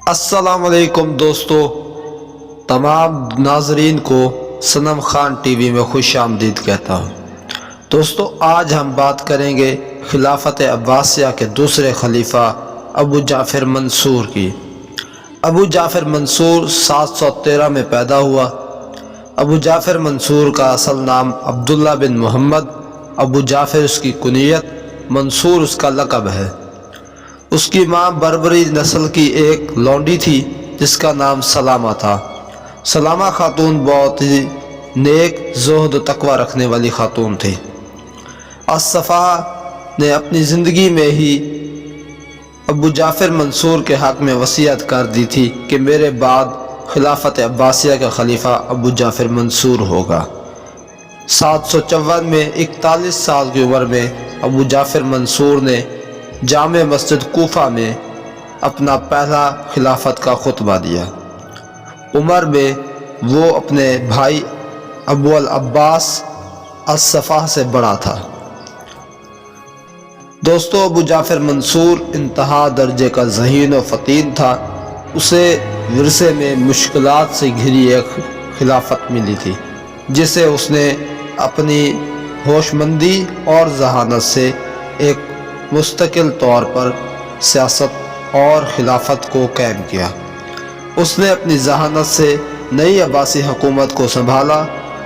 السلام علیکم دوستو، تمام ناظرین کو صنم خان ٹی وی میں خوش آمدید کہتا ہوں۔ دوستو، آج ہم بات کریں گے خلافت عباسیہ کے دوسرے خلیفہ ابو جعفر منصور کی۔ ابو جعفر منصور 713 میں پیدا ہوا۔ ابو جعفر منصور کا اصل نام عبداللہ بن محمد، ابو جعفر اس کی کنیت، منصور اس کا لقب ہے۔ اس کی ماں بربری نسل کی ایک لونڈی تھی جس کا نام سلامہ تھا۔ سلامہ خاتون بہت ہی نیک، زہد و تقوی رکھنے والی خاتون تھی۔ الصفحہ نے اپنی زندگی میں ہی ابو جعفر منصور کے حق میں وصیت کر دی تھی کہ میرے بعد خلافت عباسیہ کا خلیفہ ابو جعفر منصور ہوگا۔ 754 میں 41 سال کی عمر میں ابو جعفر منصور نے جامع مسجد کوفہ میں اپنا پہلا خلافت کا خطبہ دیا۔ عمر میں وہ اپنے بھائی ابو العباس الصفحہ سے بڑا تھا۔ دوستو، ابو جعفر منصور انتہا درجے کا ذہین و فطین تھا۔ اسے ورثے میں مشکلات سے گھری ایک خلافت ملی تھی جسے اس نے اپنی ہوش مندی اور ذہانت سے ایک مستقل طور پر سیاست اور خلافت کو قائم کیا۔ اس نے اپنی ذہانت سے نئی عباسی حکومت کو سنبھالا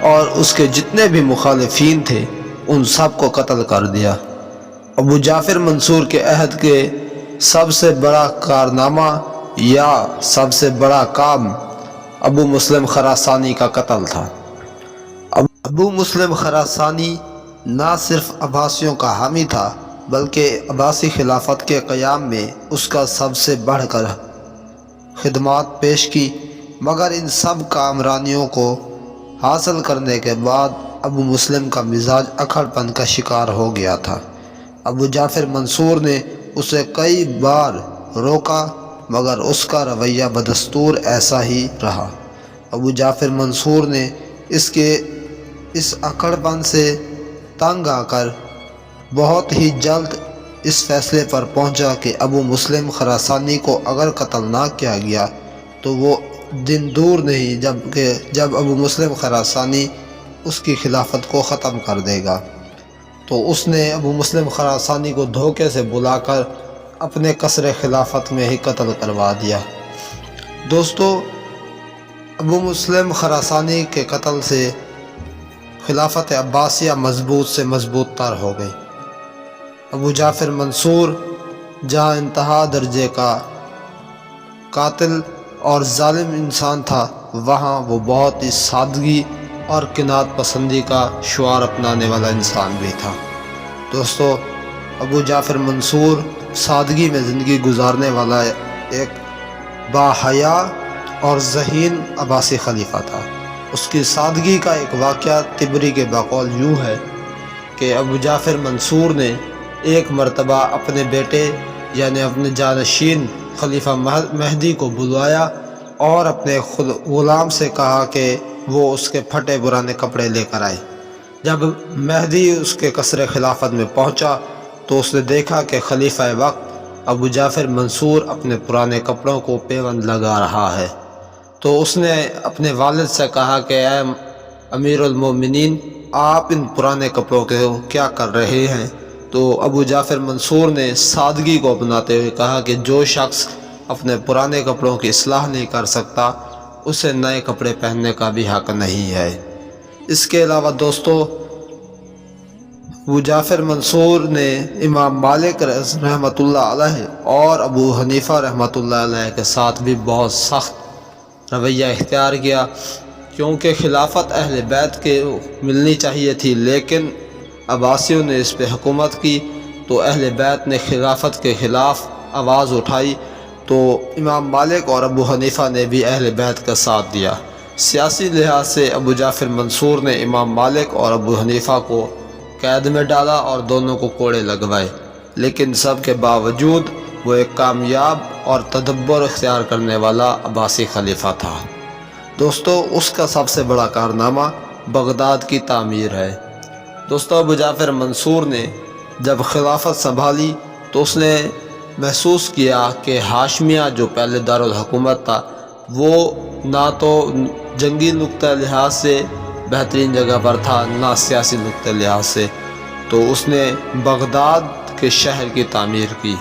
اور اس کے جتنے بھی مخالفین تھے ان سب کو قتل کر دیا۔ ابو جعفر منصور کے عہد کے سب سے بڑا کارنامہ یا سب سے بڑا کام ابو مسلم خراسانی کا قتل تھا۔ ابو مسلم خراسانی نہ صرف عباسیوں کا حامی تھا بلکہ عباسی خلافت کے قیام میں اس کا سب سے بڑھ کر خدمات پیش کی، مگر ان سب کامرانیوں کو حاصل کرنے کے بعد ابو مسلم کا مزاج اکھڑ پن کا شکار ہو گیا تھا۔ ابو جعفر منصور نے اسے کئی بار روکا مگر اس کا رویہ بدستور ایسا ہی رہا۔ ابو جعفر منصور نے اس اکڑ پن سے تنگ آ کر بہت ہی جلد اس فیصلے پر پہنچا کہ ابو مسلم خراسانی کو اگر قتل نہ کیا گیا تو وہ دن دور نہیں جب ابو مسلم خراسانی اس کی خلافت کو ختم کر دے گا۔ تو اس نے ابو مسلم خراسانی کو دھوکے سے بلا کر اپنے قصر خلافت میں ہی قتل کروا دیا۔ دوستو، ابو مسلم خراسانی کے قتل سے خلافت عباسیہ مضبوط سے مضبوط تر ہو گئی۔ ابو جعفر منصور جہاں انتہا درجے کا قاتل اور ظالم انسان تھا، وہاں وہ بہت ہی سادگی اور قناعت پسندی کا شعار اپنانے والا انسان بھی تھا۔ دوستو، ابو جعفر منصور سادگی میں زندگی گزارنے والا ایک باحیا اور ذہین عباسی خلیفہ تھا۔ اس کی سادگی کا ایک واقعہ طبری کے بقول یوں ہے کہ ابو جعفر منصور نے ایک مرتبہ اپنے بیٹے یعنی اپنے جانشین خلیفہ مہدی کو بلوایا اور اپنے غلام سے کہا کہ وہ اس کے پھٹے پرانے کپڑے لے کر آئے۔ جب مہدی اس کے قصر خلافت میں پہنچا تو اس نے دیکھا کہ خلیفہ وقت ابو جعفر منصور اپنے پرانے کپڑوں کو پیوند لگا رہا ہے۔ تو اس نے اپنے والد سے کہا کہ اے امیر المومنین، آپ ان پرانے کپڑوں کے کیا کر رہے ہیں؟ تو ابو جعفر منصور نے سادگی کو اپناتے ہوئے کہا کہ جو شخص اپنے پرانے کپڑوں کی اصلاح نہیں کر سکتا اسے نئے کپڑے پہننے کا بھی حق نہیں ہے۔ اس کے علاوہ دوستو، ابو جعفر منصور نے امام مالک رحمۃ اللہ علیہ اور ابو حنیفہ رحمۃ اللہ علیہ کے ساتھ بھی بہت سخت رویہ اختیار کیا، کیونکہ خلافت اہل بیت کے ملنی چاہیے تھی، لیکن عباسیوں نے اس پہ حکومت کی تو اہل بیت نے خلافت کے خلاف آواز اٹھائی، تو امام مالک اور ابو حنیفہ نے بھی اہل بیت کا ساتھ دیا۔ سیاسی لحاظ سے ابو جعفر منصور نے امام مالک اور ابو حنیفہ کو قید میں ڈالا اور دونوں کو کوڑے لگوائے، لیکن سب کے باوجود وہ ایک کامیاب اور تدبر اختیار کرنے والا عباسی خلیفہ تھا۔ دوستو، اس کا سب سے بڑا کارنامہ بغداد کی تعمیر ہے۔ دوستو، ابو جعفر منصور نے جب خلافت سنبھالی تو اس نے محسوس کیا کہ ہاشمیہ جو پہلے دارالحکومت تھا وہ نہ تو جنگی نقطہ لحاظ سے بہترین جگہ پر تھا نہ سیاسی نقطہ لحاظ سے، تو اس نے بغداد کے شہر کی تعمیر کی۔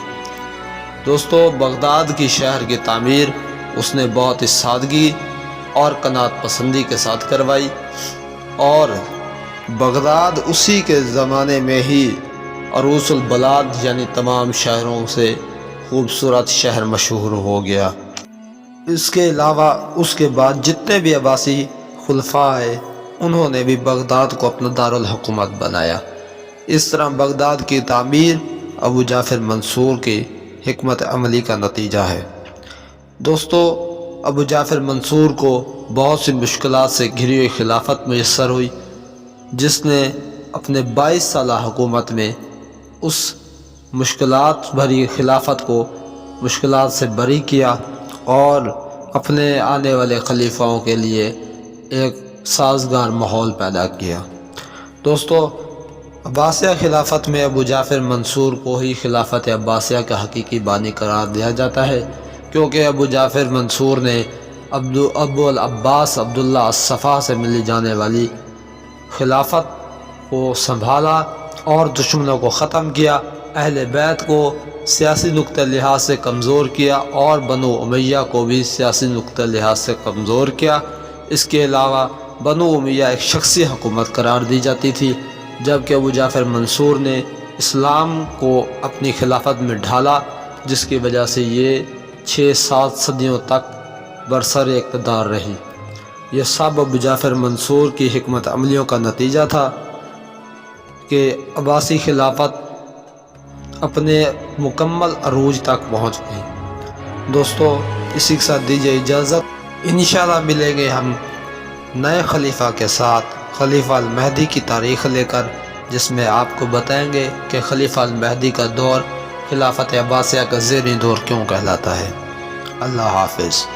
دوستو، بغداد کی شہر کی تعمیر اس نے بہت ہی سادگی اور قناعت پسندی کے ساتھ کروائی، اور بغداد اسی کے زمانے میں ہی عروس البلاد یعنی تمام شہروں سے خوبصورت شہر مشہور ہو گیا۔ اس کے علاوہ اس کے بعد جتنے بھی عباسی خلفاء آئے انہوں نے بھی بغداد کو اپنا دارالحکومت بنایا۔ اس طرح بغداد کی تعمیر ابو جعفر منصور کی حکمت عملی کا نتیجہ ہے۔ دوستو، ابو جعفر منصور کو بہت سی مشکلات سے گھری ہوئی خلافت میسر ہوئی، جس نے اپنے 22 سالہ حکومت میں اس مشکلات بھری خلافت کو مشکلات سے بری کیا اور اپنے آنے والے خلیفاؤں کے لیے ایک سازگار ماحول پیدا کیا۔ دوستو، عباسیہ خلافت میں ابو جعفر منصور کو ہی خلافت عباسیہ کا حقیقی بانی قرار دیا جاتا ہے، کیونکہ ابو جعفر منصور نے ابو العباس عبداللہ الصفا سے ملی جانے والی خلافت کو سنبھالا اور دشمنوں کو ختم کیا، اہل بیت کو سیاسی نقطہ لحاظ سے کمزور کیا اور بنو امیہ کو بھی سیاسی نقطہ لحاظ سے کمزور کیا۔ اس کے علاوہ بنو امیہ ایک شخصی حکومت قرار دی جاتی تھی، جبکہ ابو جعفر منصور نے اسلام کو اپنی خلافت میں ڈھالا، جس کی وجہ سے یہ 6-7 صدیوں تک برسر اقتدار رہی۔ یہ سب ابو جعفر منصور کی حکمت عملیوں کا نتیجہ تھا کہ عباسی خلافت اپنے مکمل عروج تک پہنچ گئی۔ دوستو، اسی کے ساتھ دیجیے اجازت، انشاءاللہ ملیں گے ہم نئے خلیفہ کے ساتھ، خلیفہ المہدی کی تاریخ لے کر، جس میں آپ کو بتائیں گے کہ خلیفہ المہدی کا دور خلافت عباسیہ کا زیریں دور کیوں کہلاتا ہے۔ اللہ حافظ۔